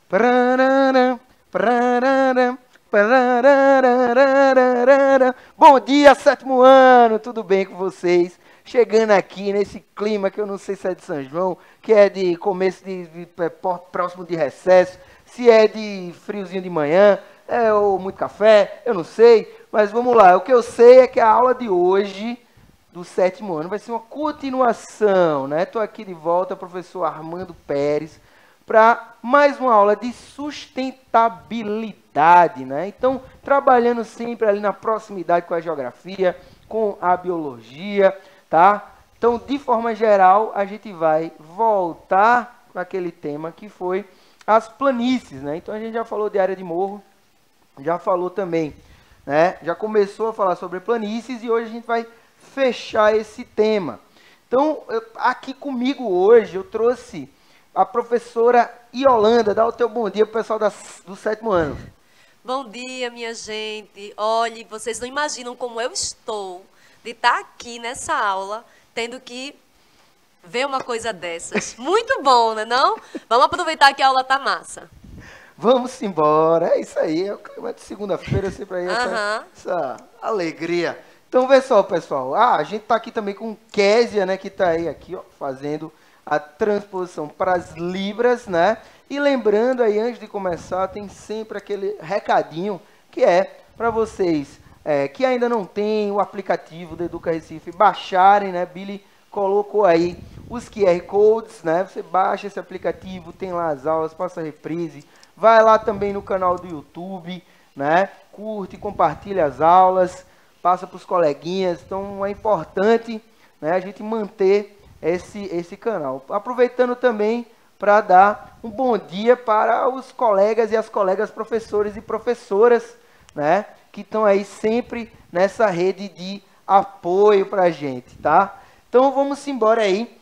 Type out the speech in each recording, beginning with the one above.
Pararara, pararara, pararara. Bom dia, sétimo ano, tudo bem com vocês? Chegando aqui nesse clima que eu não sei se é de São João, que é de começo próximo de recesso, se é de friozinho de manhã, ou muito café, eu não sei, mas vamos lá. O que eu sei é que a aula de hoje do sétimo ano vai ser uma continuação, né? Estou aqui de volta, professor Armando Pérez, para mais uma aula de sustentabilidade, né? Então, trabalhando sempre ali na proximidade com a geografia, com a biologia, tá? Então, de forma geral, a gente vai voltar com aquele tema que foi as planícies, né? Então, a gente já falou de área de morro, já falou também, né? Já começou a falar sobre planícies e hoje a gente vai fechar esse tema. Então, aqui comigo hoje eu trouxe a professora Iolanda. Dá o teu bom dia para o pessoal do sétimo ano. Bom dia, minha gente. Olhe, vocês não imaginam como eu estou de estar aqui nessa aula, tendo que ver uma coisa dessas. Muito bom, né não? Vamos aproveitar que a aula tá massa. Vamos embora. É isso aí. É o clima de segunda-feira, sempre aí essa alegria. Então, vê só, pessoal. A gente está aqui também com Késia, né, que está aí aqui, ó, fazendo a transposição para as libras, né? E lembrando aí, antes de começar, tem sempre aquele recadinho que é para vocês que ainda não tem o aplicativo do Educa Recife baixarem, né? Billy colocou aí os QR Codes, né? Você baixa esse aplicativo, tem lá as aulas, passa reprise, vai lá também no canal do YouTube, né? Curte, compartilha as aulas, passa para os coleguinhas. Então é importante, né, a gente manter esse canal. Aproveitando também para dar um bom dia para os colegas e as colegas professores e professoras, né, que estão aí sempre nessa rede de apoio para a gente, tá? Então vamos embora aí.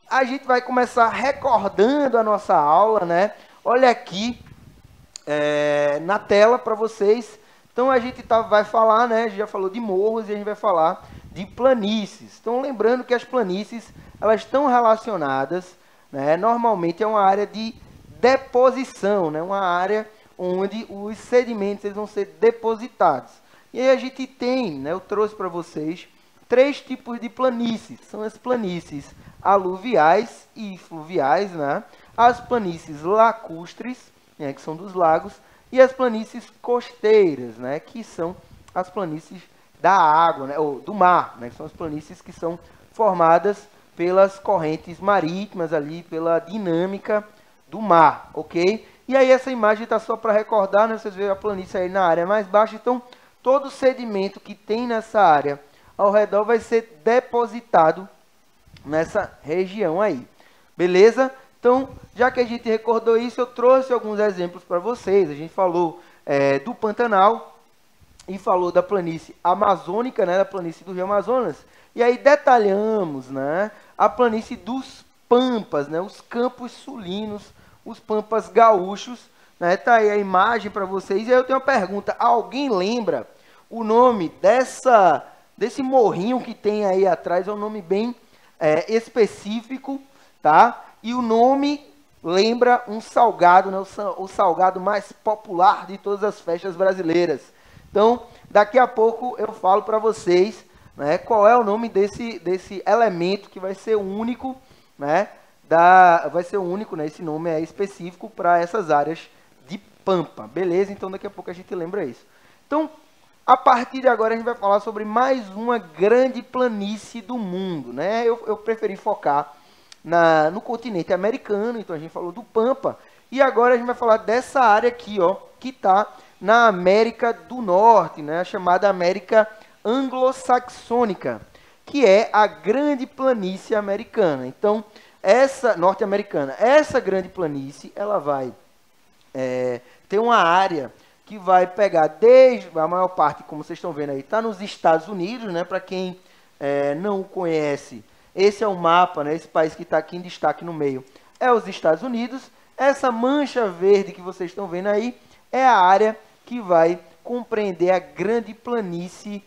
A gente vai começar recordando a nossa aula, né? Olha aqui na tela para vocês. Então a gente vai falar, né? A gente já falou de morros e a gente vai falar de planícies. Então lembrando que as planícies elas estão relacionadas, né? Normalmente é uma área de deposição, né? Uma área onde os sedimentos eles vão ser depositados. E aí a gente tem, né? Eu trouxe para vocês 3 tipos de planícies. São as planícies aluviais e fluviais, né? As planícies lacustres, né? Que são dos lagos, e as planícies costeiras, né? Que são as planícies da água, né? Ou do mar, né? Que são as planícies que são formadas pelas correntes marítimas ali, pela dinâmica do mar, ok? E aí essa imagem está só para recordar, né? Vocês veem a planície aí na área mais baixa, então todo o sedimento que tem nessa área ao redor vai ser depositado nessa região aí, beleza? Então, já que a gente recordou isso, eu trouxe alguns exemplos para vocês. A gente falou do Pantanal e falou da planície amazônica, né, da planície do Rio Amazonas. E aí detalhamos, né, a planície dos Pampas, né, os campos sulinos, os Pampas gaúchos. Né, tá aí a imagem para vocês. E aí eu tenho uma pergunta. Alguém lembra o nome desse morrinho que tem aí atrás? É um nome bem específico, tá? E o nome lembra um salgado, né? O salgado mais popular de todas as festas brasileiras. Então, daqui a pouco eu falo para vocês, né, qual é o nome desse elemento que vai ser único, né? Vai ser único, né? Esse nome é específico para essas áreas de pampa, beleza? Então, daqui a pouco a gente lembra isso. Então, a partir de agora a gente vai falar sobre mais uma grande planície do mundo, né? Eu preferi focar no continente americano, então a gente falou do Pampa, e agora a gente vai falar dessa área aqui, ó, que está na América do Norte, né? A chamada América anglo-saxônica, que é a grande planície americana. Então, essa norte-americana, essa grande planície, ela vai ter uma área que vai pegar desde a maior parte, como vocês estão vendo aí, está nos Estados Unidos, né? Para quem não conhece, esse é o mapa, né? Esse país que está aqui em destaque no meio é os Estados Unidos. Essa mancha verde que vocês estão vendo aí é a área que vai compreender a grande planície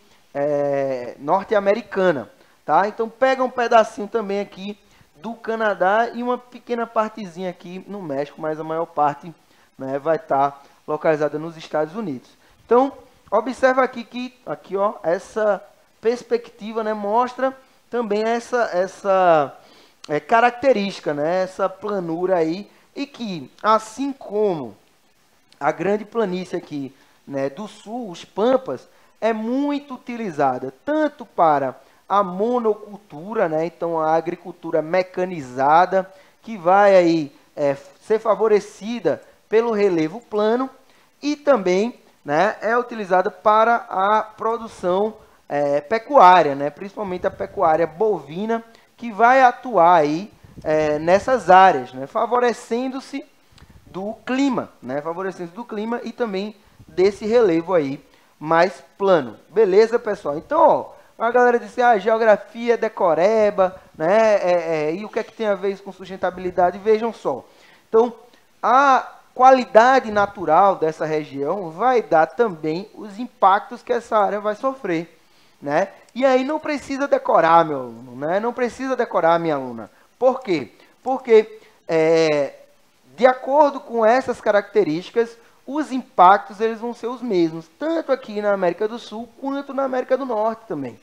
norte-americana, tá? Então pega um pedacinho também aqui do Canadá e uma pequena partezinha aqui no México, mas a maior parte né, vai estar localizada nos Estados Unidos. Então, observa aqui que ó, essa perspectiva, né, mostra também essa característica, né, essa planura aí, e que, assim como a grande planície aqui, né, do sul, os Pampas, é muito utilizada tanto para a monocultura, né, então a agricultura mecanizada, que vai aí ser favorecida pelo relevo plano, e também, né, é utilizada para a produção pecuária, né, principalmente a pecuária bovina, que vai atuar aí nessas áreas, né, favorecendo-se do clima, né, favorecendo do clima e também desse relevo aí mais plano. Beleza, pessoal? Então, ó, a galera disse, geografia decoreba, né, e o que é que tem a ver isso com sustentabilidade? Vejam só. Então, a qualidade natural dessa região vai dar também os impactos que essa área vai sofrer, né? E aí não precisa decorar, meu aluno, né? Não precisa decorar, minha aluna. Por quê? Porque, de acordo com essas características, os impactos eles vão ser os mesmos, tanto aqui na América do Sul, quanto na América do Norte também.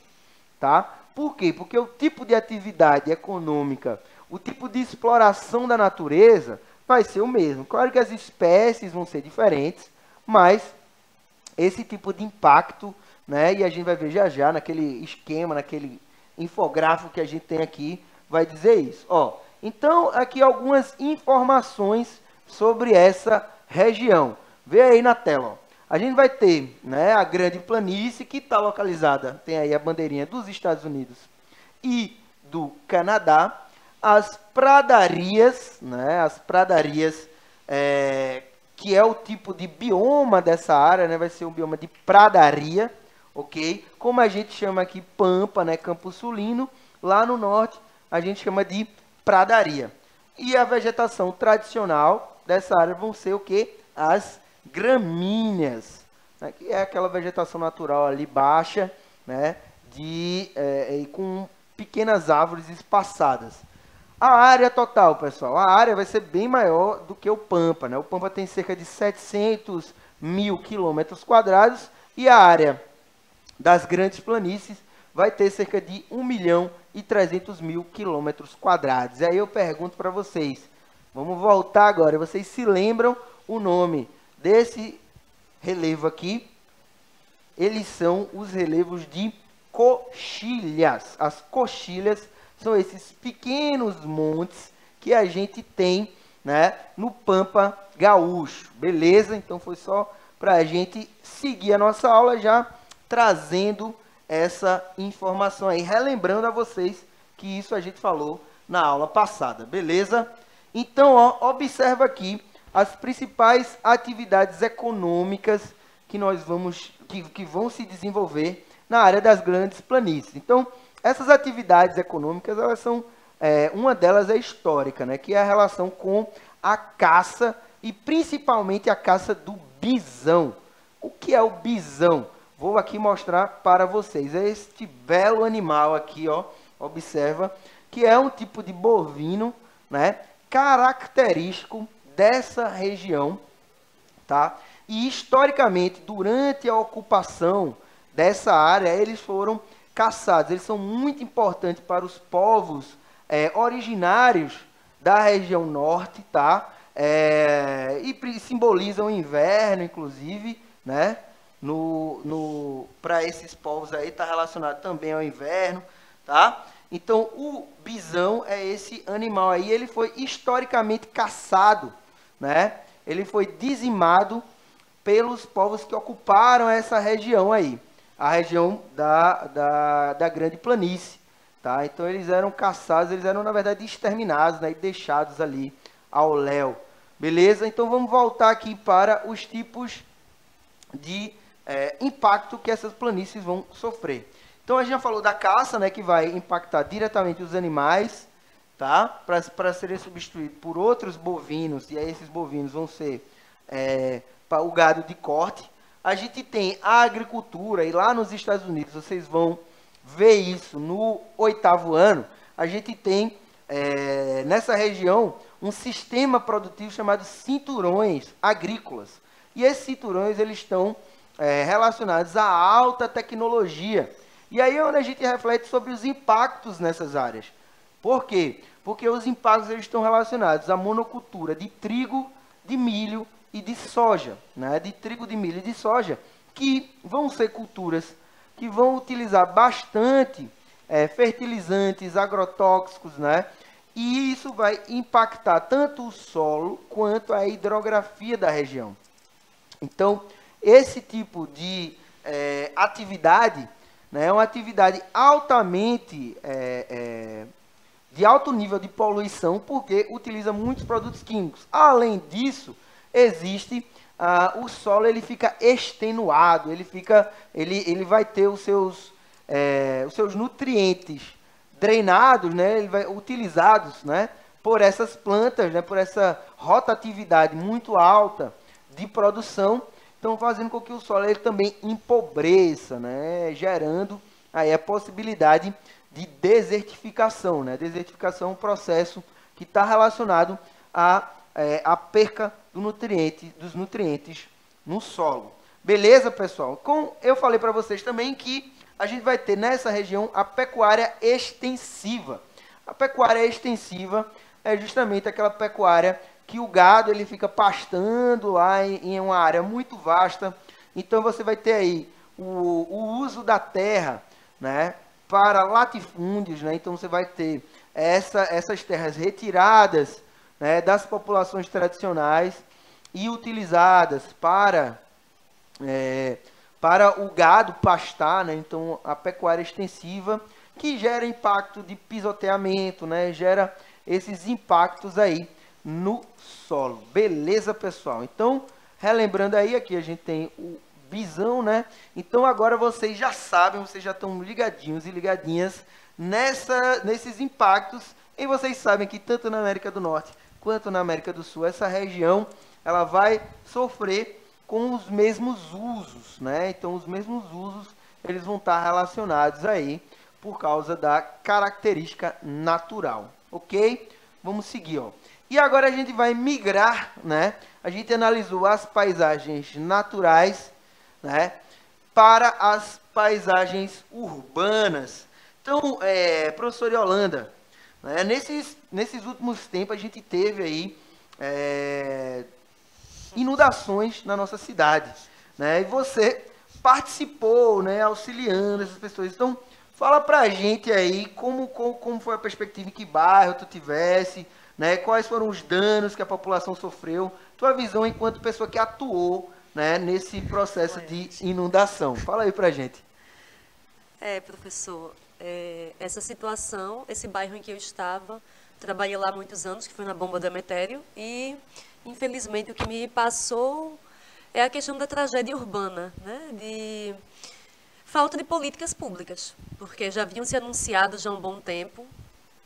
Tá? Por quê? Porque o tipo de atividade econômica, o tipo de exploração da natureza vai ser o mesmo. Claro que as espécies vão ser diferentes, mas esse tipo de impacto, né, e a gente vai ver já já naquele esquema, naquele infográfico que a gente tem aqui, vai dizer isso. Ó, então, aqui algumas informações sobre essa região. Vê aí na tela, ó. A gente vai ter, né, a Grande Planície, que está localizada, tem aí a bandeirinha dos Estados Unidos e do Canadá. As pradarias, né, que é o tipo de bioma dessa área, né, vai ser um bioma de pradaria, ok? Como a gente chama aqui Pampa, né, Campo Sulino, lá no norte a gente chama de pradaria. E a vegetação tradicional dessa área vão ser o quê? As gramíneas, né, que é aquela vegetação natural ali baixa, né, com pequenas árvores espaçadas. A área total, pessoal, a área vai ser bem maior do que o Pampa, né? O Pampa tem cerca de 700 mil quilômetros quadrados e a área das grandes planícies vai ter cerca de 1.300.000 quilômetros quadrados. E aí eu pergunto para vocês, vamos voltar agora, vocês se lembram o nome desse relevo aqui? Eles são os relevos de coxilhas. As coxilhas são esses pequenos montes que a gente tem, né, no Pampa Gaúcho. Beleza? Então foi só para a gente seguir a nossa aula já trazendo essa informação aí, relembrando a vocês que isso a gente falou na aula passada. Beleza? Então, ó, observa aqui as principais atividades econômicas que vão se desenvolver na área das grandes planícies. Então, essas atividades econômicas, elas são, uma delas é histórica, né, que é a relação com a caça e principalmente a caça do bisão. O que é o bisão? Vou aqui mostrar para vocês. É este belo animal aqui, ó, observa, que é um tipo de bovino, né, característico dessa região, tá? E historicamente, durante a ocupação dessa área, eles foram caçados. Eles são muito importantes para os povos originários da região norte, tá? E simbolizam o inverno, inclusive, né? Para esses povos aí, está relacionado também ao inverno, tá? Então, o bisão é esse animal aí, ele foi historicamente caçado, né? Ele foi dizimado pelos povos que ocuparam essa região aí, a região da Grande Planície, tá? Então, eles eram caçados, eles eram, na verdade, exterminados, né? E deixados ali ao léu. Beleza? Então, vamos voltar aqui para os tipos de impacto que essas planícies vão sofrer. Então, a gente já falou da caça, né, que vai impactar diretamente os animais, tá? Para serem substituídos por outros bovinos, e aí esses bovinos vão ser o gado de corte. A gente tem a agricultura, e lá nos Estados Unidos, vocês vão ver isso no 8º ano, a gente tem nessa região um sistema produtivo chamado cinturões agrícolas. E esses cinturões eles estão relacionados à alta tecnologia. E aí é onde a gente reflete sobre os impactos nessas áreas. Por quê? Porque os impactos eles estão relacionados à monocultura de trigo, de milho e de soja. Né? De trigo, de milho e de soja, que vão ser culturas que vão utilizar bastante fertilizantes, agrotóxicos, né? E isso vai impactar tanto o solo quanto a hidrografia da região. Então, esse tipo de atividade, né, é uma atividade altamente de alto nível de poluição, porque utiliza muitos produtos químicos. Além disso, existe o solo, ele fica extenuado, ele vai ter os seus nutrientes drenados, né, utilizados, né, por essas plantas, né, por essa rotatividade muito alta de produção, então fazendo com que o solo ele também empobreça, né, gerando aí a possibilidade de desertificação. Né? Desertificação é um processo que está relacionado à perca dos nutrientes no solo. Beleza, pessoal? Eu falei para vocês também que a gente vai ter nessa região a pecuária extensiva. A pecuária extensiva é justamente aquela pecuária que o gado ele fica pastando lá em uma área muito vasta. Então você vai ter aí o uso da terra, né, para latifúndios, né? Então você vai ter essas terras retiradas, né, das populações tradicionais e utilizadas para o gado pastar, né? Então a pecuária extensiva que gera impacto de pisoteamento, né? Gera esses impactos aí no solo. Beleza, pessoal? Então, relembrando aí, aqui a gente tem o bisão, né? Então agora vocês já sabem, vocês já estão ligadinhos e ligadinhas nesses impactos, e vocês sabem que tanto na América do Norte quanto na América do Sul, essa região ela vai sofrer com os mesmos usos, né? Então os mesmos usos eles vão estar relacionados aí por causa da característica natural, ok? Vamos seguir, ó. E agora a gente vai migrar, né? A gente analisou as paisagens naturais, né, para as paisagens urbanas. Então, professor Yolanda, né, nesses últimos tempos a gente teve aí inundações na nossa cidade, né, e você participou, né, auxiliando essas pessoas. Então, fala pra gente aí como foi a perspectiva, em que bairro tu tivesse, né, quais foram os danos que a população sofreu, tua visão enquanto pessoa que atuou, né, nesse processo de inundação. Fala aí pra gente. Professor, essa situação, esse bairro em que eu estava, trabalhei lá há muitos anos, que foi na Bomba do Emetério, e infelizmente o que me passou é a questão da tragédia urbana, né, de falta de políticas públicas, porque já haviam se anunciado já há um bom tempo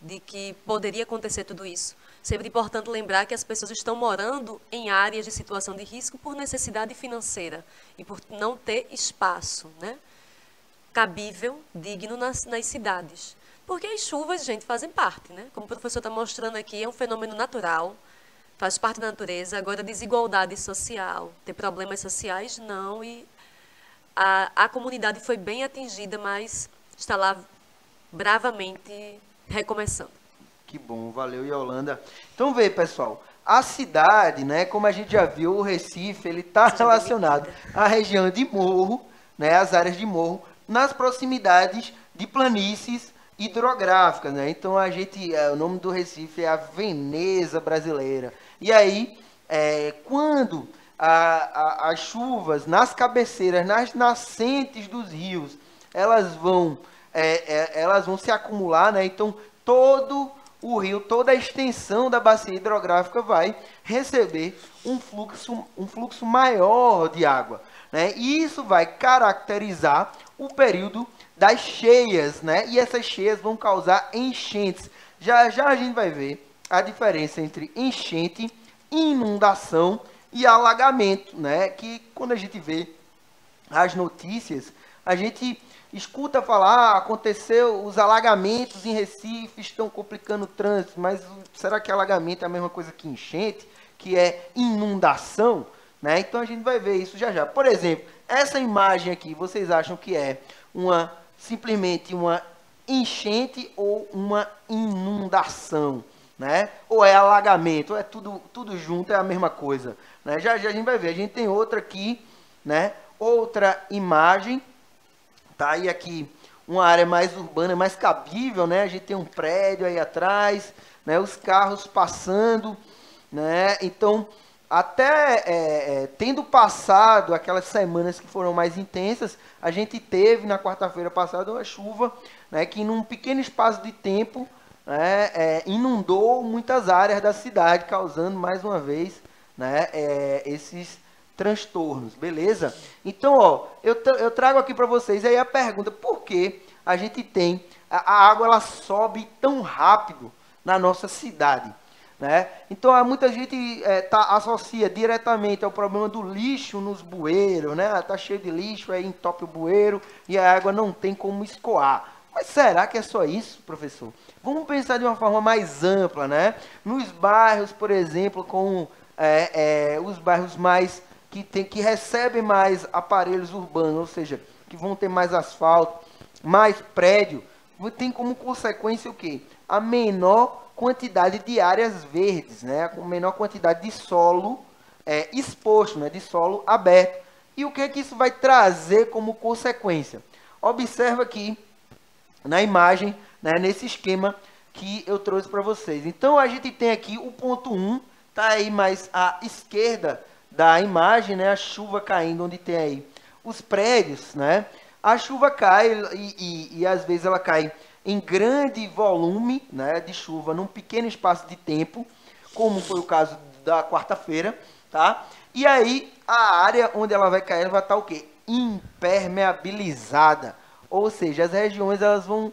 de que poderia acontecer tudo isso. Sempre importante lembrar que as pessoas estão morando em áreas de situação de risco por necessidade financeira e por não ter espaço, né, cabível, digno nas cidades. Porque as chuvas, gente, fazem parte, né? Como o professor está mostrando aqui, é um fenômeno natural, faz parte da natureza. Agora, desigualdade social, ter problemas sociais, não. E a comunidade foi bem atingida, mas está lá bravamente recomeçando. Que bom, valeu, Yolanda. Então, vê, pessoal, a cidade, né, como a gente já viu, o Recife, ele está relacionado à região de morro, né, às áreas de morro, nas proximidades de planícies hidrográficas, né? Então, o nome do Recife é a Veneza brasileira. E aí, quando as chuvas nas cabeceiras, nas nascentes dos rios, elas vão se acumular, né? Então, todo o rio, toda a extensão da bacia hidrográfica vai receber um fluxo maior de água, né? E isso vai caracterizar o período das cheias, né? E essas cheias vão causar enchentes. Já já a gente vai ver a diferença entre enchente, inundação e alagamento, né? Que quando a gente vê as notícias, A gente escuta falar, aconteceu, os alagamentos em Recife estão complicando o trânsito, mas será que alagamento é a mesma coisa que enchente, que é inundação? Né? Então a gente vai ver isso já já. Por exemplo, essa imagem aqui, vocês acham que é simplesmente uma enchente ou uma inundação? Né? Ou é alagamento, ou é tudo junto, é a mesma coisa. Né? Já já a gente vai ver. A gente tem outra aqui, né? Outra imagem. Tá aí aqui uma área mais urbana, mais cabível, né? A gente tem um prédio aí atrás, né? Os carros passando, né? Então, até tendo passado aquelas semanas que foram mais intensas, a gente teve na quarta-feira passada uma chuva, né? Que num pequeno espaço de tempo, né? Inundou muitas áreas da cidade, causando mais uma vez, né? Esses transtornos, beleza? Então, ó, eu trago aqui para vocês aí a pergunta: por que a gente tem a água, ela sobe tão rápido na nossa cidade, né? Então, muita gente associa diretamente ao problema do lixo nos bueiros, né? Tá cheio de lixo, aí entope o bueiro e a água não tem como escoar. Mas será que é só isso, professor? Vamos pensar de uma forma mais ampla, né? Nos bairros, por exemplo, com os bairros mais que recebem mais aparelhos urbanos, ou seja, que vão ter mais asfalto, mais prédio, tem como consequência o quê? A menor quantidade de áreas verdes, né? A menor quantidade de solo exposto, né? De solo aberto. E o que é que isso vai trazer como consequência? Observa aqui na imagem, né? Nesse esquema que eu trouxe para vocês. Então, a gente tem aqui o ponto 1, tá aí mais à esquerda da imagem, né? A chuva caindo, onde tem aí os prédios, né? A chuva cai e às vezes ela cai em grande volume, né, de chuva num pequeno espaço de tempo, como foi o caso da quarta-feira, tá? E aí a área onde ela vai cair, ela vai estar o quê? Impermeabilizada. Ou seja, as regiões elas vão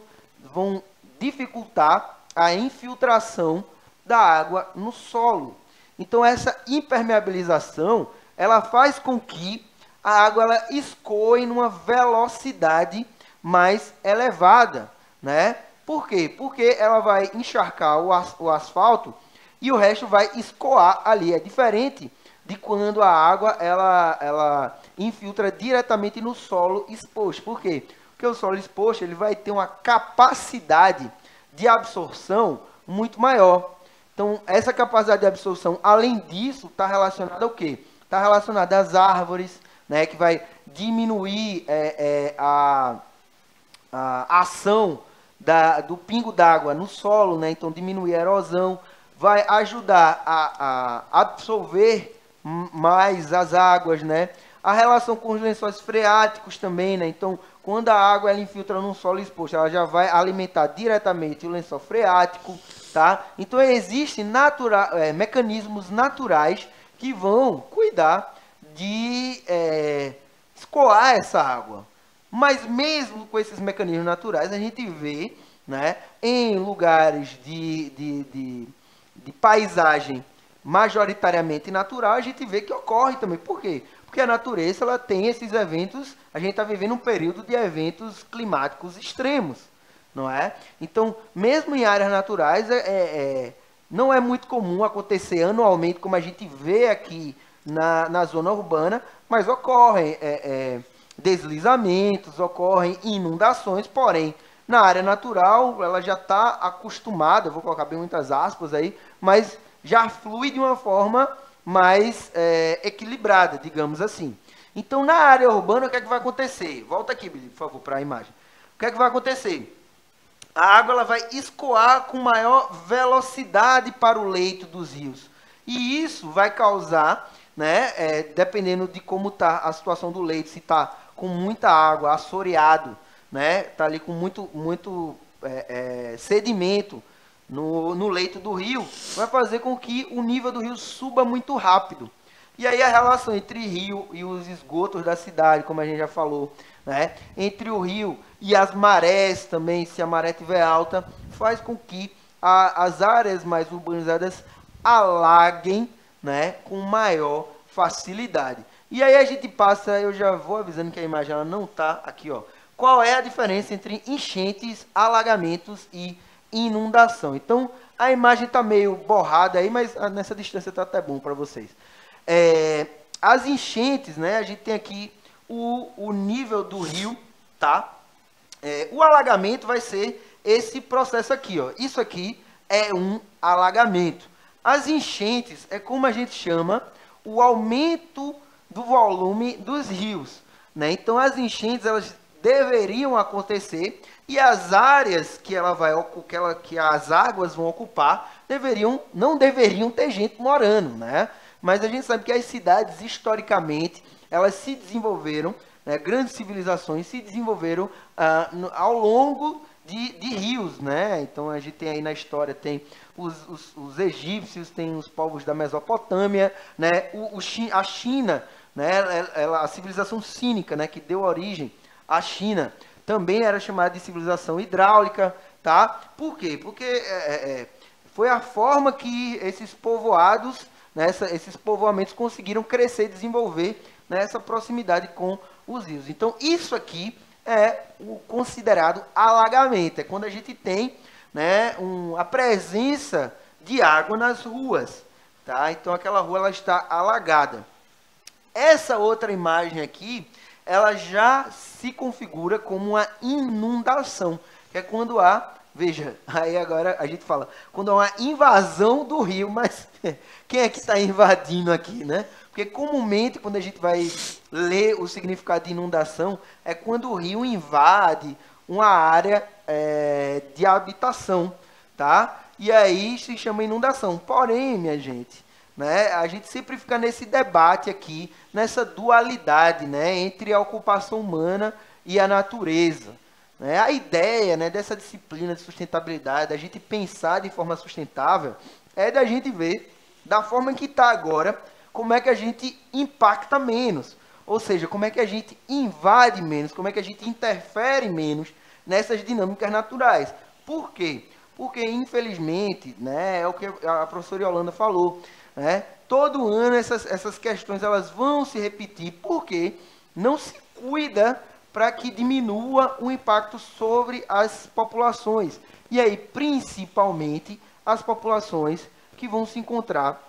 dificultar a infiltração da água no solo. Então, essa impermeabilização, ela faz com que a água ela escoe numa velocidade mais elevada, né? Por quê? Porque ela vai encharcar o asfalto e o resto vai escoar ali. É diferente de quando a água ela infiltra diretamente no solo exposto. Por quê? Porque o solo exposto ele vai ter uma capacidade de absorção muito maior. Então, essa capacidade de absorção, além disso, está relacionada ao quê? Está relacionada às árvores, né, que vai diminuir a ação do pingo d'água no solo, né, então diminuir a erosão, vai ajudar a absorver mais as águas, né? A relação com os lençóis freáticos também, né? Então, quando a água ela infiltra num solo exposto, ela já vai alimentar diretamente o lençol freático, tá? Então, existem mecanismos naturais que vão cuidar de escoar essa água. Mas mesmo com esses mecanismos naturais, a gente vê, né, em lugares de paisagem majoritariamente natural, a gente vê que ocorre também. Por quê? Porque a natureza ela tem esses eventos, a gente está vivendo um período de eventos climáticos extremos, não é? Então, mesmo em áreas naturais, não é muito comum acontecer anualmente, como a gente vê aqui na zona urbana, mas ocorrem deslizamentos, ocorrem inundações, porém, na área natural, ela já está acostumada, vou colocar bem muitas aspas aí, mas já flui de uma forma mais equilibrada, digamos assim. Então, na área urbana, o que é que vai acontecer? Volta aqui, por favor, para a imagem. O que é que vai acontecer? A água ela vai escoar com maior velocidade para o leito dos rios. E isso vai causar, né, dependendo de como está a situação do leito, se está com muita água, assoreado, né, está ali com muito sedimento no leito do rio, vai fazer com que o nível do rio suba muito rápido. E aí a relação entre rio e os esgotos da cidade, como a gente já falou, né, entre o rio e as marés também, se a maré estiver alta, faz com que as áreas mais urbanizadas alaguem, né, com maior facilidade. E aí a gente passa, eu já vou avisando que a imagem ela não está aqui, ó. Qual é a diferença entre enchentes, alagamentos e inundação? Então, a imagem está meio borrada aí, mas nessa distância está até bom para vocês. As enchentes, né? A gente tem aqui o nível do rio, tá? O alagamento vai ser esse processo aqui, ó. Isso aqui é um alagamento. As enchentes é como a gente chama o aumento do volume dos rios, né? Então, as enchentes, elas deveriam acontecer e as áreas que as águas vão ocupar não deveriam ter gente morando, né? Mas a gente sabe que as cidades, historicamente, elas se desenvolveram, né? Grandes civilizações se desenvolveram ao longo de rios, né? Então a gente tem aí na história, tem os egípcios, tem os povos da Mesopotâmia, né? A China, né? A civilização cínica, né? Que deu origem à China, também era chamada de civilização hidráulica, tá? Por quê? Porque foi a forma que esses povoados, né? Esses povoamentos conseguiram crescer e desenvolver nessa proximidade com os rios. Então isso aqui é o considerado alagamento, é quando a gente tem, né, a presença de água nas ruas, tá? Então aquela rua ela está alagada. Essa outra imagem aqui, ela já se configura como uma inundação, que é quando há, veja, aí agora a gente fala, quando há uma invasão do rio, mas quem é que está invadindo aqui, né? Porque comumente, quando a gente vai ler o significado de inundação, é quando o rio invade uma área de habitação, tá? E aí se chama inundação. Porém, minha gente, né, a gente sempre fica nesse debate aqui, nessa dualidade, né, entre a ocupação humana e a natureza. Né? A ideia, né, dessa disciplina de sustentabilidade, da gente pensar de forma sustentável, é da gente ver, da forma que está agora, como é que a gente impacta menos. Ou seja, como é que a gente invade menos, como é que a gente interfere menos nessas dinâmicas naturais. Por quê? Porque, infelizmente, né, é o que a professora Yolanda falou, né, todo ano essas questões elas vão se repetir, porque não se cuida para que diminua o impacto sobre as populações. E aí, principalmente, as populações que vão se encontrar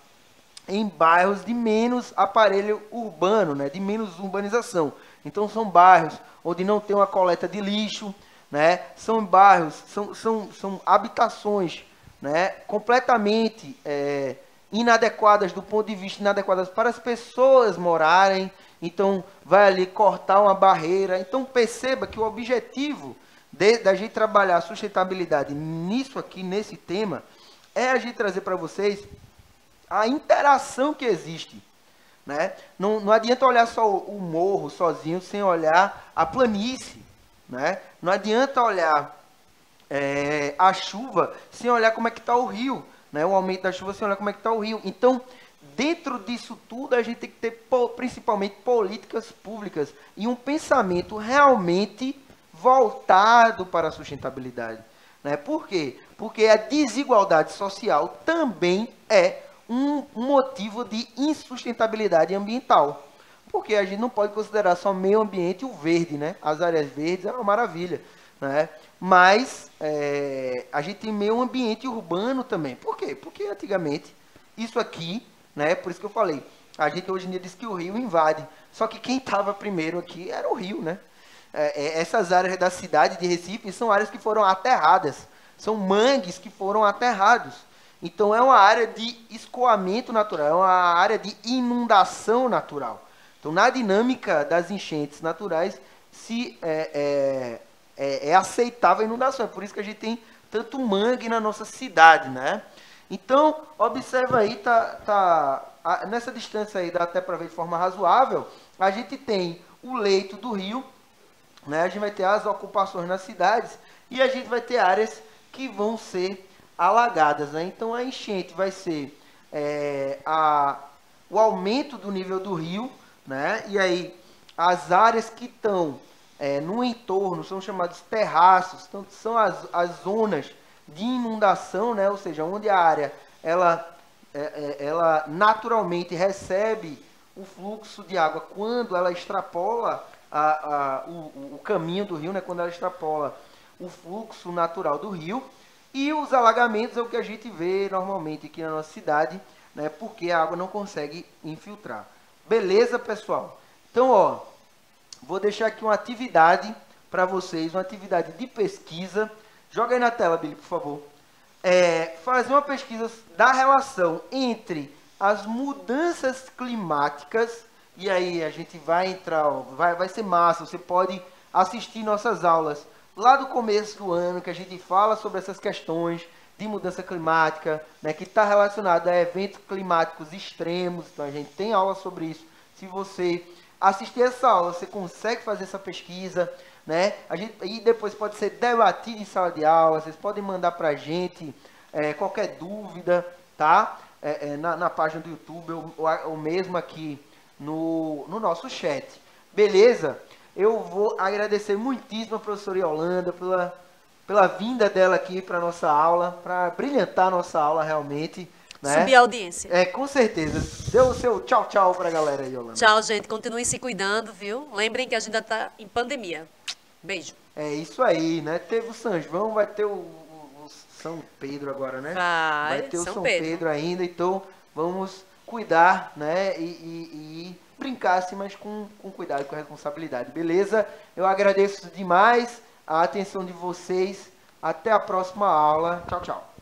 em bairros de menos aparelho urbano, né, de menos urbanização. Então, são bairros onde não tem uma coleta de lixo, né, são bairros, são habitações, né, completamente inadequadas do ponto de vista inadequadas para as pessoas morarem. Então, vai ali cortar uma barreira. Então, perceba que o objetivo da gente trabalhar a sustentabilidade nisso aqui, nesse tema, é a gente trazer para vocês a interação que existe. Né? Não adianta olhar só o morro sozinho sem olhar a planície. Né? Não adianta olhar a chuva sem olhar como é que está o rio. Né? O aumento da chuva sem olhar como é que está o rio. Então, dentro disso tudo, a gente tem que ter principalmente políticas públicas e um pensamento realmente voltado para a sustentabilidade. Né? Por quê? Porque a desigualdade social também é um motivo de insustentabilidade ambiental. Porque a gente não pode considerar só meio ambiente o verde, né? As áreas verdes é uma maravilha, né? Mas a gente tem meio ambiente urbano também. Por quê? Porque antigamente, isso aqui, né? Por isso que eu falei, a gente hoje em dia diz que o rio invade. Só que quem estava primeiro aqui era o rio, né? Essas áreas da cidade de Recife são áreas que foram aterradas. São mangues que foram aterrados. Então, é uma área de escoamento natural, é uma área de inundação natural. Então, na dinâmica das enchentes naturais, é aceitável a inundação. É por isso que a gente tem tanto mangue na nossa cidade, né? Então, observa aí, nessa distância aí, dá até para ver de forma razoável, a gente tem o leito do rio, né? A gente vai ter as ocupações nas cidades e a gente vai ter áreas que vão ser alagadas, né? Então a enchente vai ser o aumento do nível do rio, né? E aí as áreas que estão no entorno são chamados terraços, então são as zonas de inundação, né? Ou seja, onde a área ela naturalmente recebe o fluxo de água quando ela extrapola o caminho do rio, né? Quando ela extrapola o fluxo natural do rio. E os alagamentos é o que a gente vê normalmente aqui na nossa cidade, né? Porque a água não consegue infiltrar. Beleza, pessoal? Então, ó, vou deixar aqui uma atividade para vocês, uma atividade de pesquisa. Joga aí na tela, Billy, por favor. Fazer uma pesquisa da relação entre as mudanças climáticas, e aí a gente vai entrar, ó, vai ser massa, você pode assistir nossas aulas lá do começo do ano, que a gente fala sobre essas questões de mudança climática, né, que está relacionado a eventos climáticos extremos, então a gente tem aula sobre isso. Se você assistir essa aula, você consegue fazer essa pesquisa, né? E depois pode ser debatido em sala de aula, vocês podem mandar para a gente qualquer dúvida, tá? Na página do YouTube ou mesmo aqui no nosso chat. Beleza? Eu vou agradecer muitíssimo a professora Yolanda pela vinda dela aqui para nossa aula, para brilhantar a nossa aula realmente. Né? Subir a audiência. Com certeza. Dê o seu tchau, tchau para a galera aí, Yolanda. Tchau, gente. Continuem se cuidando, viu? Lembrem que a gente ainda está em pandemia. Beijo. É isso aí, né? Teve o São João, vai ter o São Pedro agora, né? Vai ter o São São Pedro. Pedro ainda, então vamos cuidar, né? E brincar assim, mas com cuidado, com responsabilidade, beleza? Eu agradeço demais a atenção de vocês. Até a próxima aula. Tchau, tchau.